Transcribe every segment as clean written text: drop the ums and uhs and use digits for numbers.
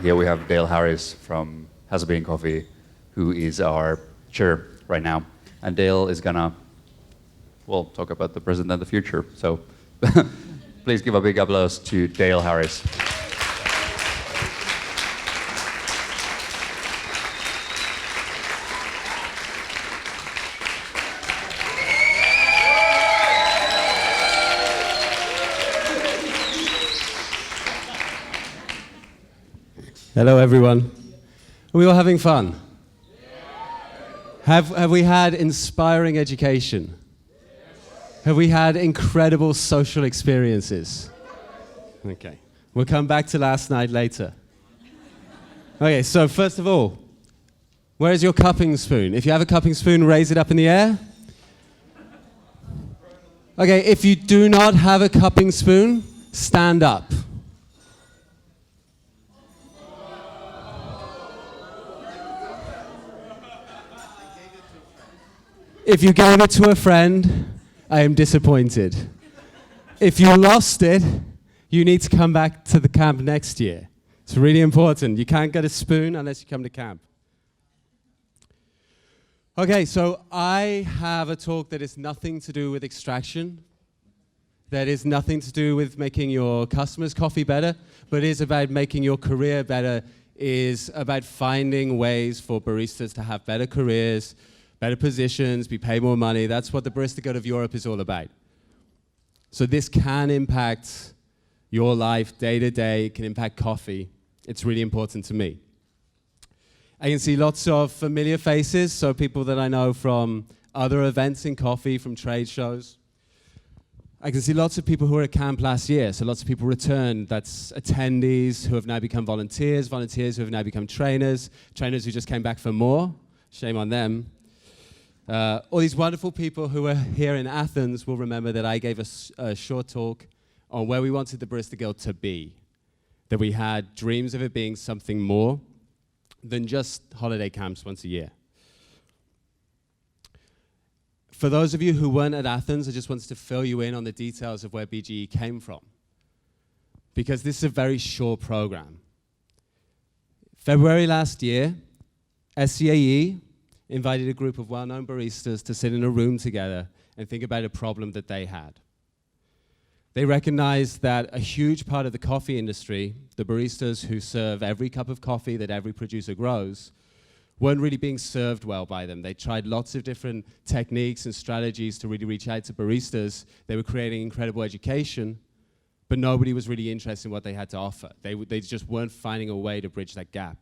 here we have Dale Harris from Has a Bean Coffee, who is our chair right now. And Dale is gonna, well, talk about the present and the future. So please give a big applause to Dale Harris. Hello, everyone. Are we all having fun? Have we had inspiring education? Have we had incredible social experiences? Okay. We'll come back to last night later. Okay, so first of all, where's your cupping spoon? If you have a cupping spoon, raise it up in the air. Okay, if you do not have a cupping spoon, stand up. If you gave it to a friend, I am disappointed. If you lost it, you need to come back to the camp next year. It's really important. You can't get a spoon unless you come to camp. Okay, so I have a talk that is nothing to do with extraction, that is nothing to do with making your customers' coffee better, but is about making your career better, is about finding ways for baristas to have better careers, better positions, be paid more money. That's what the Barista Guild of Europe is all about. So this can impact your life day to day. It can impact coffee. It's really important to me. I can see lots of familiar faces, so people that I know from other events in coffee, from trade shows. I can see lots of people who were at camp last year, so lots of people returned. That's attendees who have now become volunteers, volunteers who have now become trainers, trainers who just came back for more. Shame on them. All these wonderful people who are here in Athens will remember that I gave a short talk on where we wanted the Barista Guild to be, that we had dreams of it being something more than just holiday camps once a year. For those of you who weren't at Athens, I just wanted to fill you in on the details of where BGE came from, because this is a very short program. February last year, SCAE invited a group of well-known baristas to sit in a room together and think about a problem that they had. They recognized that a huge part of the coffee industry, the baristas who serve every cup of coffee that every producer grows, weren't really being served well by them. They tried lots of different techniques and strategies to really reach out to baristas. They were creating incredible education, but nobody was really interested in what they had to offer. They just weren't finding a way to bridge that gap.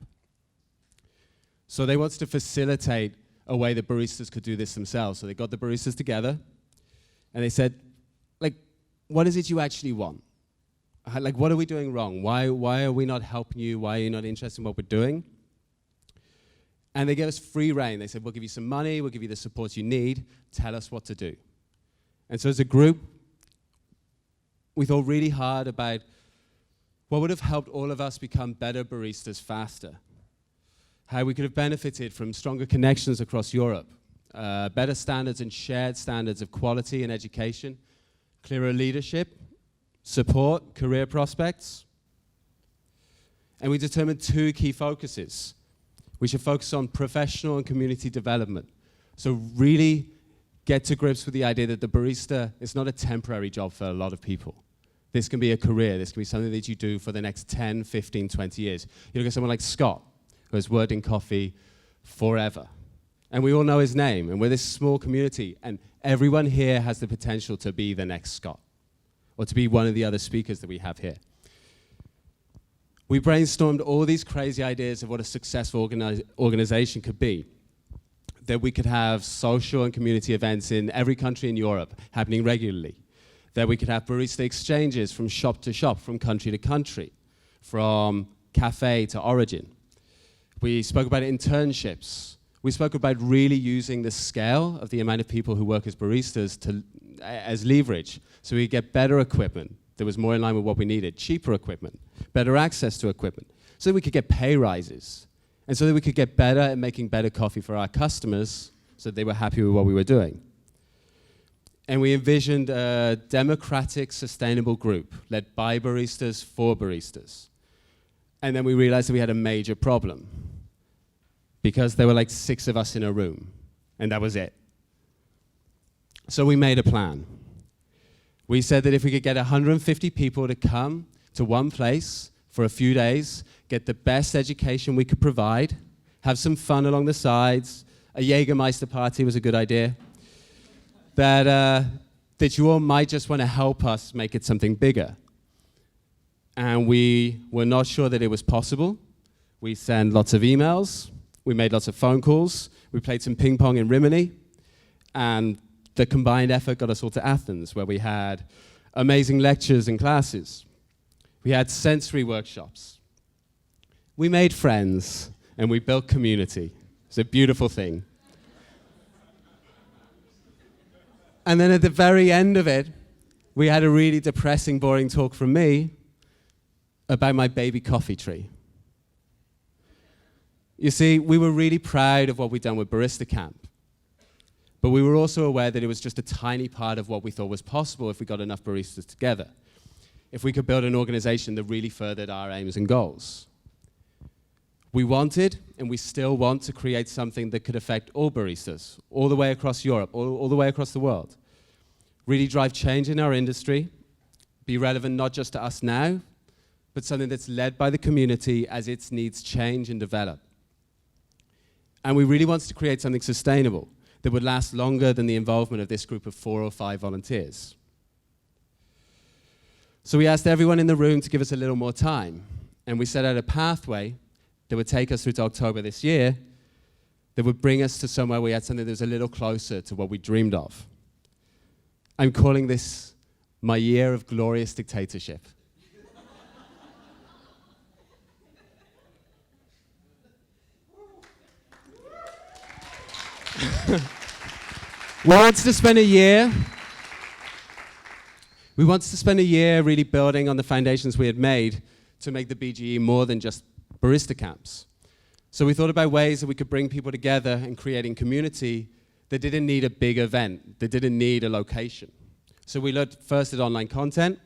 So they wanted to facilitate a way that baristas could do this themselves. So they got the baristas together, and they said, like, what is it you actually want? Like, what are we doing wrong? Why are we not helping you? Why are you not interested in what we're doing? And they gave us free rein. They said, we'll give you some money, we'll give you the support you need, tell us what to do. And so as a group, we thought really hard about what would have helped all of us become better baristas faster. How we could have benefited from stronger connections across Europe, better standards and shared standards of quality and education, clearer leadership, support, career prospects. And we determined two key focuses. We should focus on professional and community development. So really get to grips with the idea that the barista is not a temporary job for a lot of people. This can be a career. This can be something that you do for the next 10, 15, 20 years. You look at someone like Scott, who has worked in coffee forever. And we all know his name, and we're this small community, and everyone here has the potential to be the next Scott, or to be one of the other speakers that we have here. We brainstormed all these crazy ideas of what a successful organization could be. That we could have social and community events in every country in Europe happening regularly. That we could have barista exchanges from shop to shop, from country to country, from cafe to origin. We spoke about internships. We spoke about really using the scale of the amount of people who work as baristas as leverage, so we get better equipment that was more in line with what we needed, cheaper equipment, better access to equipment, so that we could get pay rises, and so that we could get better at making better coffee for our customers, so that they were happy with what we were doing. And we envisioned a democratic, sustainable group led by baristas for baristas. And then we realized that we had a major problem because there were like 6 of us in a room, and that was it. So we made a plan. We said that if we could get 150 people to come to one place for a few days, get the best education we could provide, have some fun along the sides, a Jägermeister party was a good idea, that you all might just want to help us make it something bigger. And we were not sure that it was possible. We sent lots of emails, we made lots of phone calls, we played some ping pong in Rimini, and the combined effort got us all to Athens, where we had amazing lectures and classes. We had sensory workshops. We made friends, and we built community. It's a beautiful thing. And then at the very end of it, we had a really depressing, boring talk from me about my baby coffee tree. You see, we were really proud of what we'd done with Barista Camp. But we were also aware that it was just a tiny part of what we thought was possible if we got enough baristas together. If we could build an organization that really furthered our aims and goals. We wanted, and we still want, to create something that could affect all baristas, all the way across Europe, all the way across the world. Really drive change in our industry, be relevant not just to us now, but something that's led by the community as its needs change and develop. And we really wanted to create something sustainable that would last longer than the involvement of this group of 4 or 5 volunteers. So we asked everyone in the room to give us a little more time, and we set out a pathway that would take us through to October this year, that would bring us to somewhere we had something that was a little closer to what we dreamed of. I'm calling this my year of glorious dictatorship. We wanted to spend a year really building on the foundations we had made to make the BGE more than just barista camps. So we thought about ways that we could bring people together and creating community that didn't need a big event, that didn't need a location. So we looked first at online content.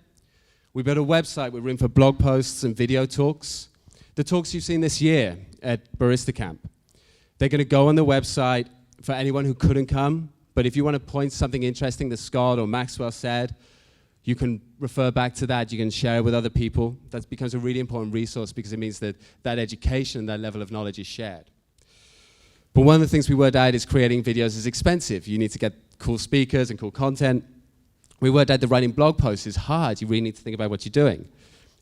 We built a website with room for blog posts and video talks. The talks you've seen this year at Barista Camp, they're going to go on the website for anyone who couldn't come. But if you want to point something interesting that Scott or Maxwell said, you can refer back to that. You can share it with other people. That becomes a really important resource because it means that that education, that level of knowledge is shared. But one of the things we worked out is creating videos is expensive. You need to get cool speakers and cool content. We worked out that writing blog posts is hard. You really need to think about what you're doing.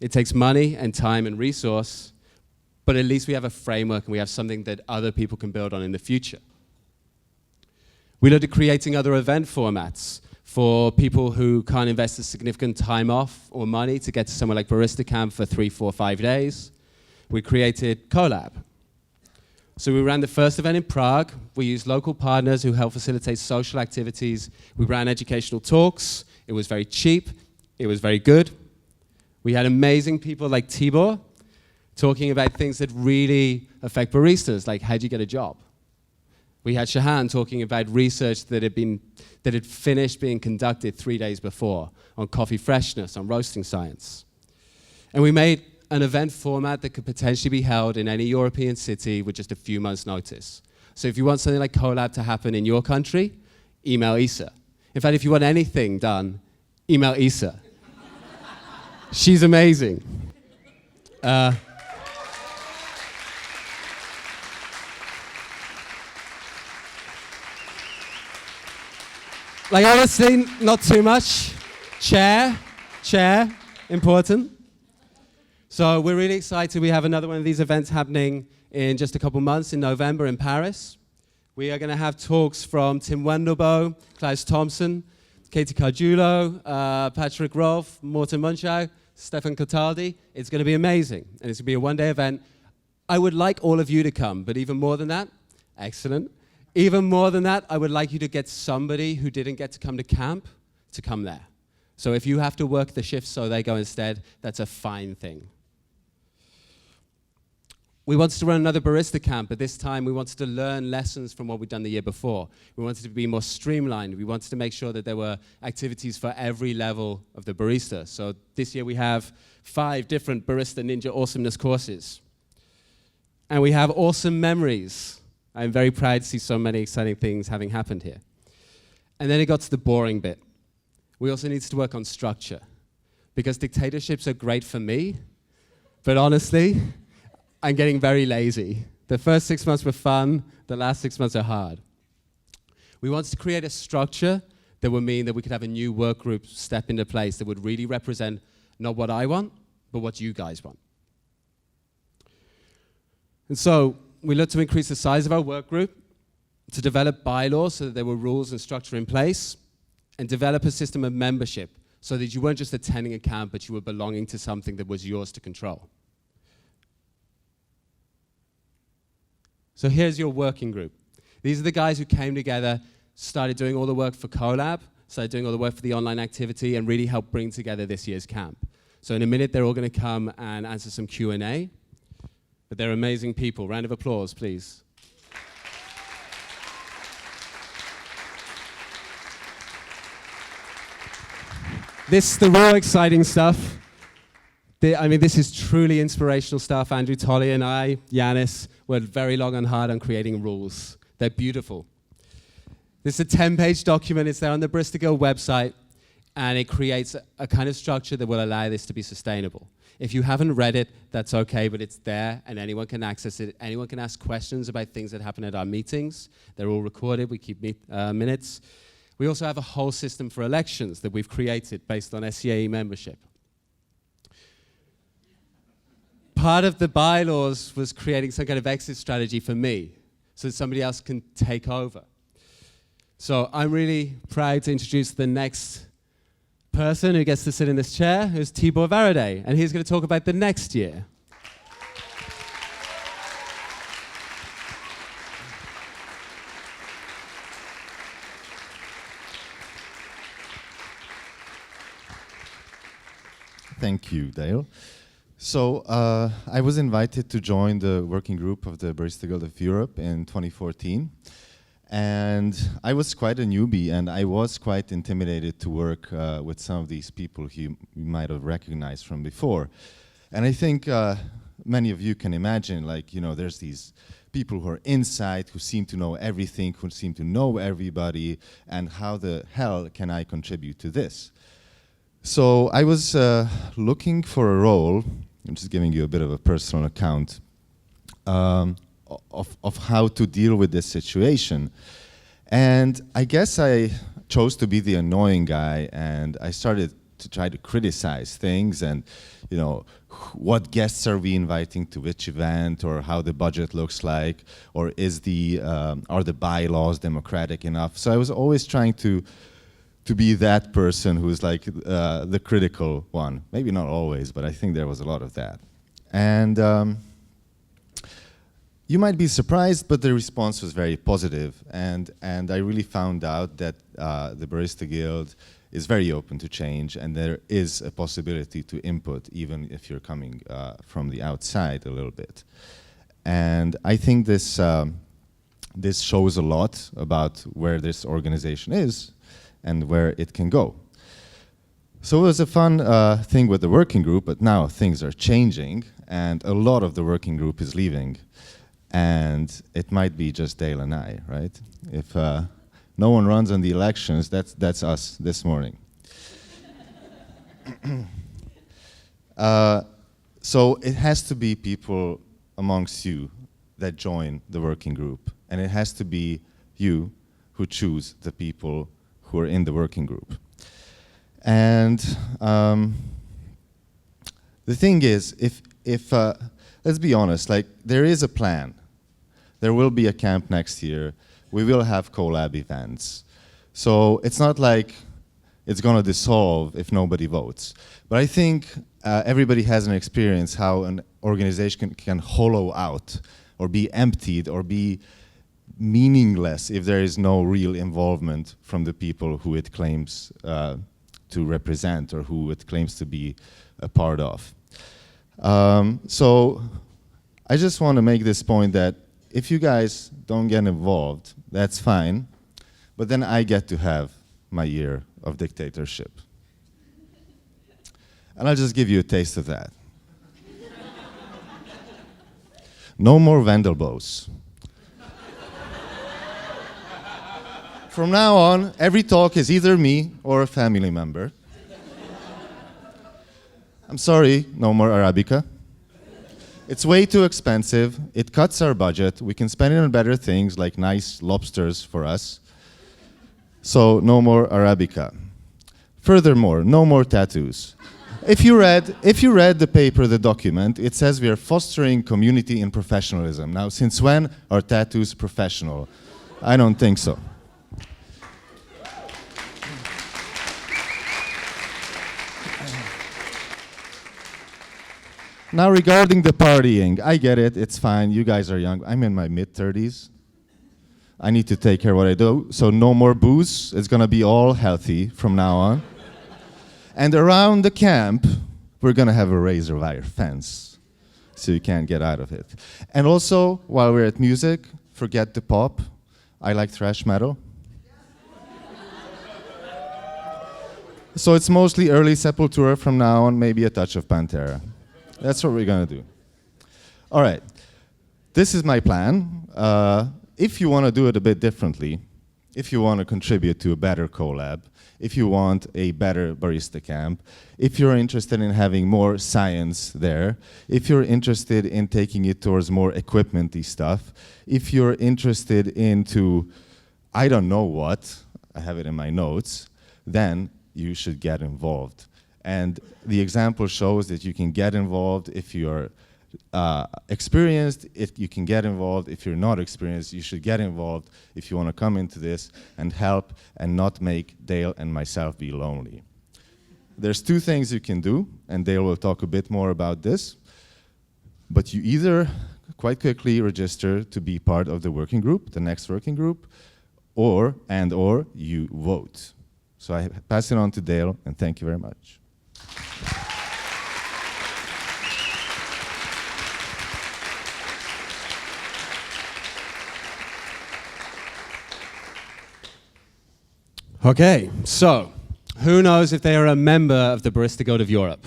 It takes money and time and resource, but at least we have a framework and we have something that other people can build on in the future. We looked at creating other event formats for people who can't invest a significant time off or money to get to somewhere like Barista Camp for 3, 4, 5 days. We created Collab. So we ran the first event in Prague. We used local partners who helped facilitate social activities. We ran educational talks. It was very cheap. It was very good. We had amazing people like Tibor talking about things that really affect baristas, like how do you get a job? We had Shahan talking about research that had finished being conducted 3 days before on coffee freshness, on roasting science. And we made an event format that could potentially be held in any European city with just a few months' notice. So if you want something like Collab to happen in your country, email Isa. In fact, if you want anything done, email Isa. She's amazing. Like honestly, not too much. Chair, important. So we're really excited. We have another one of these events happening in just a couple months in November in Paris. We are going to have talks from Tim Wendelboe, Klaus Thompson, Katie Cargiulo, Patrick Rolfe, Morten Munchau, Stefan Cataldi. It's going to be amazing. And it's going to be a one-day event. I would like all of you to come, but even more than that, excellent. Even more than that, I would like you to get somebody who didn't get to come to camp to come there. So if you have to work the shifts so they go instead, that's a fine thing. We wanted to run another barista camp, but this time we wanted to learn lessons from what we'd done the year before. We wanted to be more streamlined. We wanted to make sure that there were activities for every level of the barista. So this year we have 5 different Barista Ninja Awesomeness courses. And we have awesome memories. I'm very proud to see so many exciting things having happened here. And then it got to the boring bit. We also needed to work on structure, because dictatorships are great for me, but honestly, I'm getting very lazy. The first 6 months were fun, the last 6 months are hard. We wanted to create a structure that would mean that we could have a new work group step into place that would really represent not what I want, but what you guys want. And so we looked to increase the size of our work group, to develop bylaws so that there were rules and structure in place, and develop a system of membership so that you weren't just attending a camp, but you were belonging to something that was yours to control. So here's your working group. These are the guys who came together, started doing all the work for Collab, started doing all the work for the online activity, and really helped bring together this year's camp. So in a minute, they're all going to come and answer some Q&A. But they're amazing people. Round of applause, please. This is the real exciting stuff. This is truly inspirational stuff. Andrew Tolley and I, Yanis, worked very long and hard on creating rules. They're beautiful. This is a 10-page document. It's there on the Barista Guild website, and it creates a kind of structure that will allow this to be sustainable. If you haven't read it, that's okay, but it's there, and anyone can access it. Anyone can ask questions about things that happen at our meetings. They're all recorded. We keep minutes. We also have a whole system for elections that we've created based on SCAE membership. Part of the bylaws was creating some kind of exit strategy for me so that somebody else can take over. So I'm really proud to introduce the next person who gets to sit in this chair, who's Tibor Várady, and he's going to talk about the next year. Thank you, Dale. So I was invited to join the working group of the Barista Guild of Europe in 2014. And I was quite a newbie, and I was quite intimidated to work with some of these people who you might have recognized from before. And I think many of you can imagine, there's these people who are inside, who seem to know everything, who seem to know everybody, and how the hell can I contribute to this? So I was looking for a role. I'm just giving you a bit of a personal account of how to deal with this situation. And I guess I chose to be the annoying guy, and I started to try to criticize things and, what guests are we inviting to which event, or how the budget looks like, or are the bylaws democratic enough? So I was always trying to be that person who's the critical one. Maybe not always, but I think there was a lot of that. And you might be surprised, but the response was very positive. And I really found out that the Barista Guild is very open to change, and there is a possibility to input, even if you're coming from the outside a little bit. And I think this shows a lot about where this organization is and where it can go. So it was a fun thing with the working group, but now things are changing, and a lot of the working group is leaving. And it might be just Dale and I, right? If no one runs on the elections, that's us this morning. So it has to be people amongst you that join the working group, and it has to be you who choose the people who are in the working group. And the thing is, if let's be honest, there is a plan. There will be a camp next year. We will have collab events. So it's not like it's going to dissolve if nobody votes. But I think everybody has an experience how an organization can hollow out, or be emptied, or be meaningless if there is no real involvement from the people who it claims to represent, or who it claims to be a part of. So I just want to make this point that if you guys don't get involved, that's fine, but then I get to have my year of dictatorship. And I'll just give you a taste of that. No more Wendelboes. From now on, every talk is either me or a family member. I'm sorry, no more Arabica. It's way too expensive. It cuts our budget. We can spend it on better things like nice lobsters for us. So no more Arabica. Furthermore, no more tattoos. If you read the paper, the document, it says we are fostering community and professionalism. Now, since when are tattoos professional? I don't think so. Now, regarding the partying, I get it, it's fine, you guys are young. I'm in my mid-30s. I need to take care of what I do, so no more booze. It's gonna be all healthy from now on. And around the camp, we're gonna have a razor wire fence, so you can't get out of it. And also, while we're at music, forget the pop. I like thrash metal. So it's mostly early Sepultura from now on, maybe a touch of Pantera. That's what we're gonna do. All right, this is my plan. If you wanna do it a bit differently, if you wanna contribute to a better collab, if you want a better barista camp, if you're interested in having more science there, if you're interested in taking it towards more equipment-y stuff, if you're interested into, I don't know what, I have it in my notes, then you should get involved. And the example shows that you can get involved if you're experienced, if you can get involved. If you're not experienced, you should get involved if you want to come into this and help and not make Dale and myself be lonely. There's two things you can do, and Dale will talk a bit more about this. But you either quite quickly register to be part of the working group, the next working group, or you vote. So I pass it on to Dale, and thank you very much. Okay, so who knows if they are a member of the Barista Guild of Europe?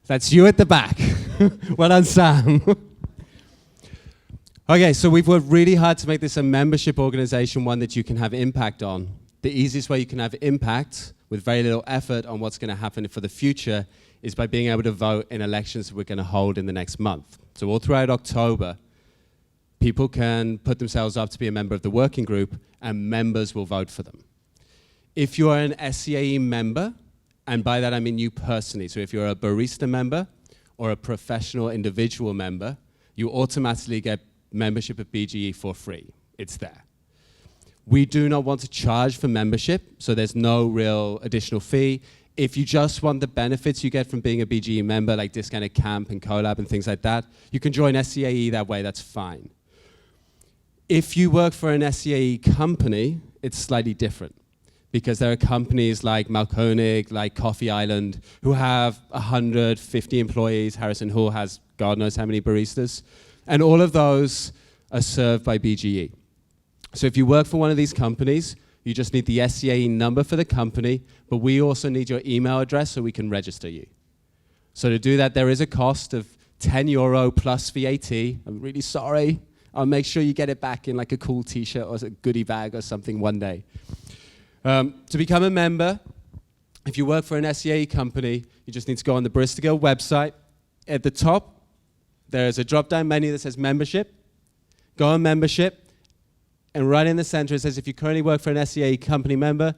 That's you at the back. Well done, Sam. Okay, so we've worked really hard to make this a membership organization, one that you can have impact on. The easiest way you can have impact with very little effort on what's going to happen for the future is by being able to vote in elections that we're going to hold in the next month. So all throughout October, people can put themselves up to be a member of the working group, and members will vote for them. If you are an SCAE member, and by that I mean you personally, so if you're a barista member or a professional individual member, you automatically get membership at BGE for free. It's there. We do not want to charge for membership, so there's no real additional fee. If you just want the benefits you get from being a BGE member, like discounted camp and collab and things like that, you can join SCAE that way, that's fine. If you work for an SCAE company, it's slightly different, because there are companies like Malkonig, like Coffee Island, who have 150 employees. Harrison Hall has God knows how many baristas. And all of those are served by BGE. So if you work for one of these companies, you just need the SCAE number for the company, but we also need your email address so we can register you. So to do that, there is a cost of €10 plus VAT. I'm really sorry. I'll make sure you get it back in like a cool t-shirt or a goodie bag or something one day. To become a member, if you work for an SCAE company, you just need to go on the Barista Guild website. At the top, there's a drop-down menu that says membership. Go on membership, and right in the center it says if you currently work for an SCAE company member,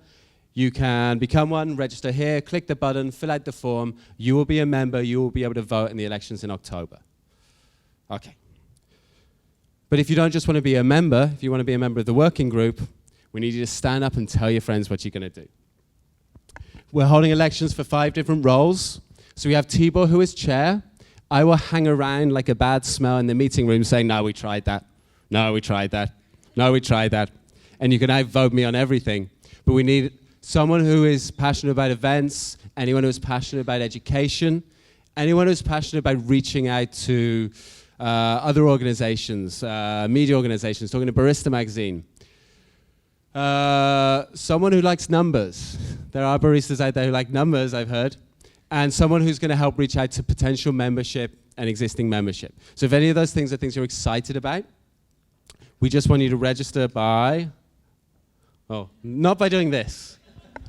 you can become one, register here, click the button, fill out the form. You will be a member. You will be able to vote in the elections in October. Okay. But if you don't just want to be a member, if you want to be a member of the working group, we need you to stand up and tell your friends what you're going to do. We're holding elections for 5 different roles. So we have Tibor, who is chair. I will hang around like a bad smell in the meeting room saying, no, we tried that. No, we tried that. No, we tried that. And you can outvote me on everything. But we need someone who is passionate about events, anyone who is passionate about education, Anyone who's passionate about reaching out to other organizations, media organizations, talking to Barista Magazine. Someone who likes numbers. There are baristas out there who like numbers, I've heard. And someone who's going to help reach out to potential membership and existing membership. So if any of those things are things you're excited about, we just want you to register by, not by doing this.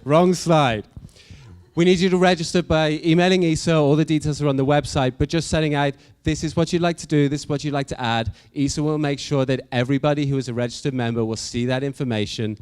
Wrong slide. We need you to register by emailing Isa. All the details are on the website, but just setting out, this is what you'd like to do, this is what you'd like to add. Isa will make sure that everybody who is a registered member will see that information.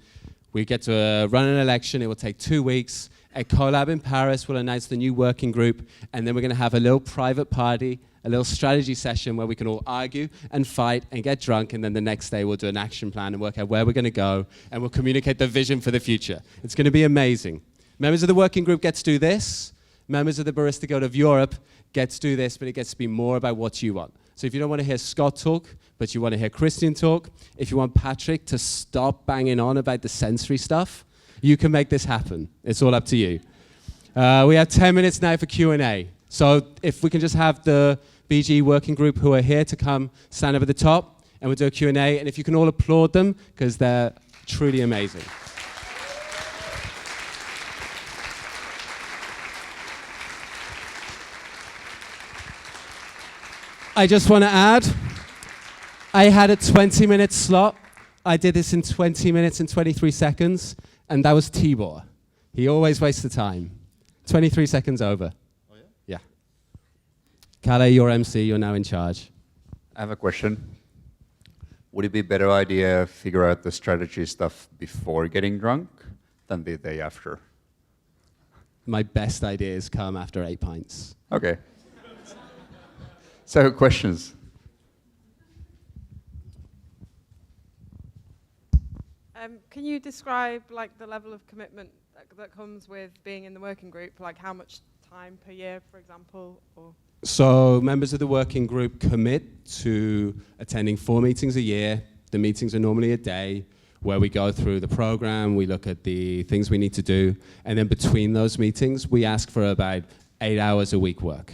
We get to run an election. It will take 2 weeks. At Collab in Paris, we'll announce the new working group, and then we're going to have a little private party, a little strategy session where we can all argue and fight and get drunk, and then the next day we'll do an action plan and work out where we're going to go, and we'll communicate the vision for the future. It's going to be amazing. Members of the working group get to do this. Members of the Barista Guild of Europe get to do this, but it gets to be more about what you want. So if you don't want to hear Scott talk, but you want to hear Christian talk, if you want Patrick to stop banging on about the sensory stuff, you can make this happen. It's all up to you. We have 10 minutes now for Q&A. So if we can just have the BGE working group who are here to come stand up at the top, and we'll do a Q&A. And if you can all applaud them, because they're truly amazing. I just want to add, I had a 20-minute slot. I did this in 20 minutes and 23 seconds. And that was Tibor. He always wastes the time. 23 seconds over. Oh, yeah? Yeah. Kalle, you're MC. You're now in charge. I have a question. Would it be a better idea to figure out the strategy stuff before getting drunk than the day after? My best ideas come after 8 pints. Okay. So, questions? Can you describe like the level of commitment that comes with being in the working group? Like how much time per year, for example? Or So members of the working group commit to attending 4 meetings a year. The meetings are normally a day where we go through the program, we look at the things we need to do, and then between those meetings, we ask for about 8 hours a week work.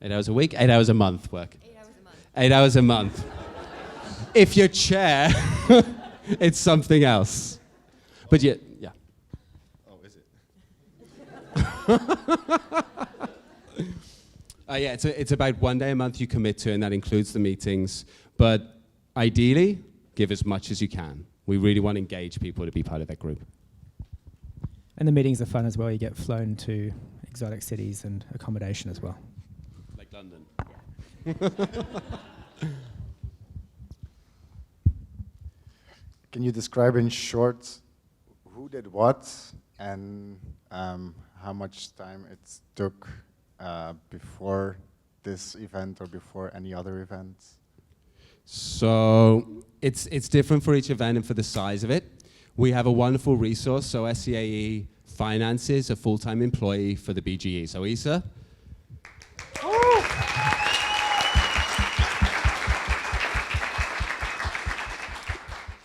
8 hours a week? 8 hours a month work. 8 hours a month. 8 hours a month. If you're chair, it's something else. But yeah. Oh, is it? Yeah, it's about 1 day a month you commit to, and that includes the meetings. But ideally, give as much as you can. We really want to engage people to be part of that group. And the meetings are fun as well. You get flown to exotic cities and accommodation as well. Like London. Can you describe in short who did what and how much time it took before this event or before any other events? So it's different for each event and for the size of it. We have a wonderful resource. So SCAE finances a full-time employee for the BGE. So Isa.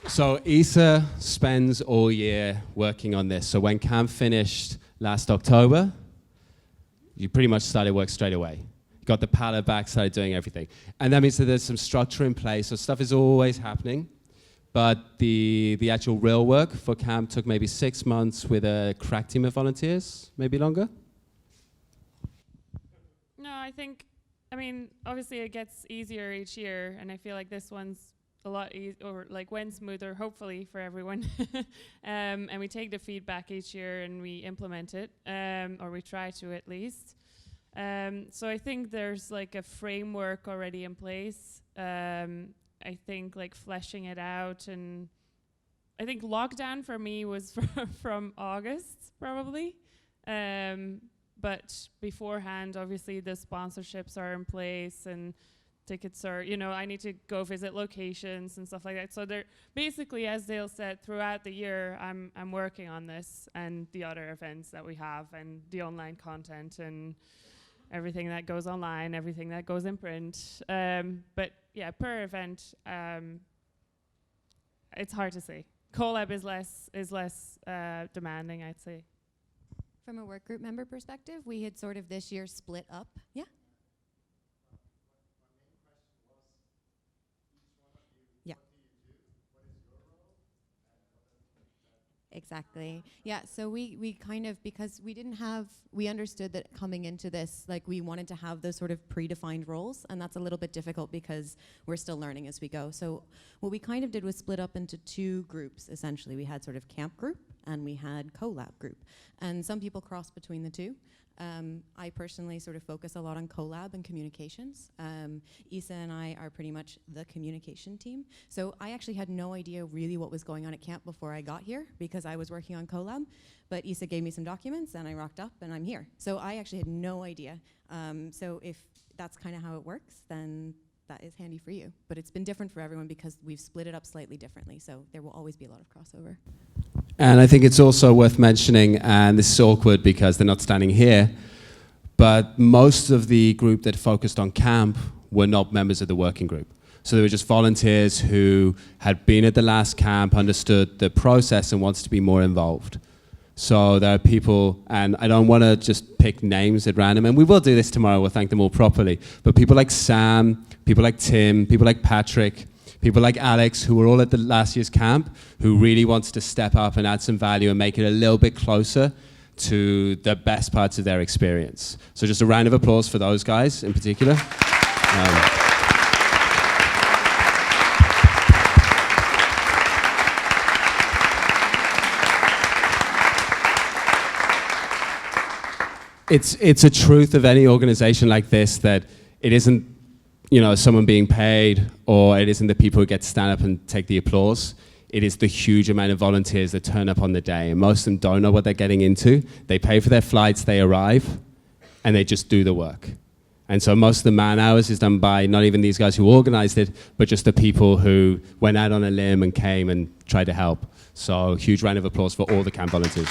So Isa spends all year working on this. So when camp finished last October, you pretty much started work straight away. Got the pallet back, started doing everything. And that means that there's some structure in place. So stuff is always happening. But the actual real work for camp took maybe 6 months with a crack team of volunteers, maybe longer. No, I mean, obviously it gets easier each year, and I feel like this one's a lot went smoother, hopefully, for everyone. And we take the feedback each year and we implement it, or we try to at least. So I think there's like a framework already in place. I think like fleshing it out, and I think lockdown for me was from August probably. But beforehand, obviously the sponsorships are in place and tickets are, I need to go visit locations and stuff like that. So they're basically, as Dale said, throughout the year, I'm working on this and the other events that we have and the online content and everything that goes online, everything that goes in print. But yeah, per event, it's hard to say. Collab is less demanding, I'd say. From a work group member perspective, we had sort of this year split up. Yeah. Exactly. Yeah, so we kind of, because we understood that coming into this, like we wanted to have those sort of predefined roles, and that's a little bit difficult because we're still learning as we go. So what we kind of did was split up into two groups, essentially. We had sort of camp group and we had collab group. And some people cross between the two. I personally sort of focus a lot on collab and communications. Isa and I are pretty much the communication team. So I actually had no idea really what was going on at camp before I got here because I was working on collab. But Isa gave me some documents and I rocked up and I'm here. So I actually had no idea. So if that's kind of how it works, then that is handy for you. But it's been different for everyone because we've split it up slightly differently. So there will always be a lot of crossover. And I think it's also worth mentioning, and this is awkward because they're not standing here, but most of the group that focused on camp were not members of the working group. So they were just volunteers who had been at the last camp, understood the process and wants to be more involved. So there are people, and I don't want to just pick names at random, and we will do this tomorrow, we'll thank them all properly, but people like Sam, people like Tim, people like Patrick, people like Alex, who were all at the last year's camp, who really wants to step up and add some value and make it a little bit closer to the best parts of their experience. So just a round of applause for those guys in particular. It's a truth of any organization like this that it isn't, you know, someone being paid, or it isn't the people who get to stand up and take the applause. It is the huge amount of volunteers that turn up on the day, and most of them don't know what they're getting into. They pay for their flights, they arrive, and they just do the work. And so most of the man hours is done by not even these guys who organized it, but just the people who went out on a limb and came and tried to help. So huge round of applause for all the camp volunteers.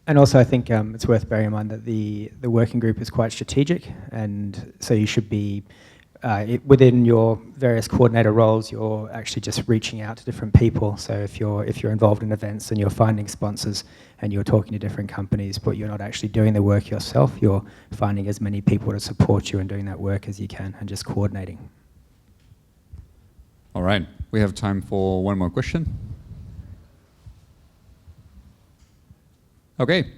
And also, I think it's worth bearing in mind that the working group is quite strategic, and so you should be, within your various coordinator roles, you're actually just reaching out to different people. So if you're involved in events and you're finding sponsors and you're talking to different companies, but you're not actually doing the work yourself, you're finding as many people to support you in doing that work as you can and just coordinating. All right, we have time for one more question. Okay.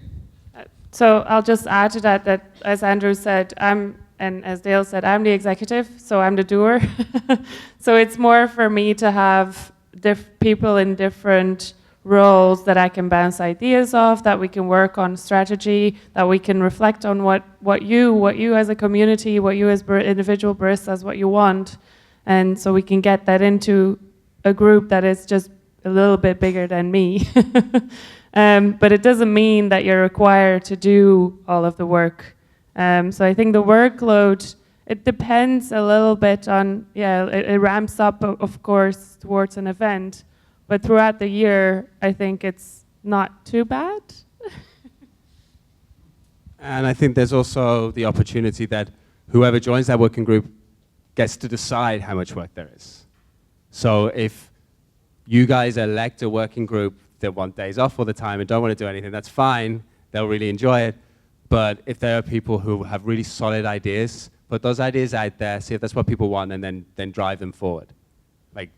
So I'll just add to that, that as Andrew said, and as Dale said, I'm the executive, so I'm the doer. So it's more for me to have people in different roles that I can bounce ideas off, that we can work on strategy, that we can reflect on what you as a community, what you as individual baristas, what you want. And so we can get that into a group that is just a little bit bigger than me. But it doesn't mean that you're required to do all of the work. So I think the workload, it depends a little bit on, it ramps up, of course, towards an event. But throughout the year, I think it's not too bad. And I think there's also the opportunity that whoever joins that working group gets to decide how much work there is. So if you guys elect a working group that want days off all the time and don't want to do anything, that's fine. They'll really enjoy it. But if there are people who have really solid ideas, put those ideas out there, see if that's what people want, and then drive them forward. Like,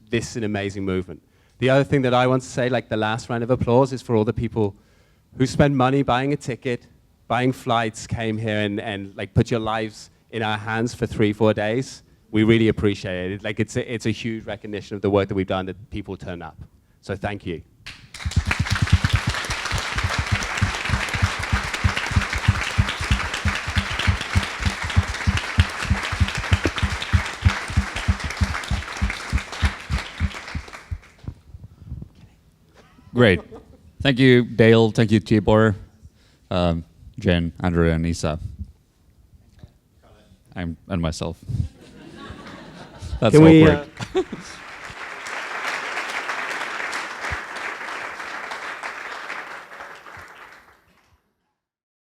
this is an amazing movement. The other thing that I want to say, like the last round of applause, is for all the people who spend money buying a ticket, buying flights, came here and like put your lives in our hands for 3-4 days. We really appreciate it. Like, it's a huge recognition of the work that we've done, that people turn up. So thank you. Great. Thank you, Dale. Thank you, Tibor, Jen, Andrew, and Isa. And myself. That's Can awkward.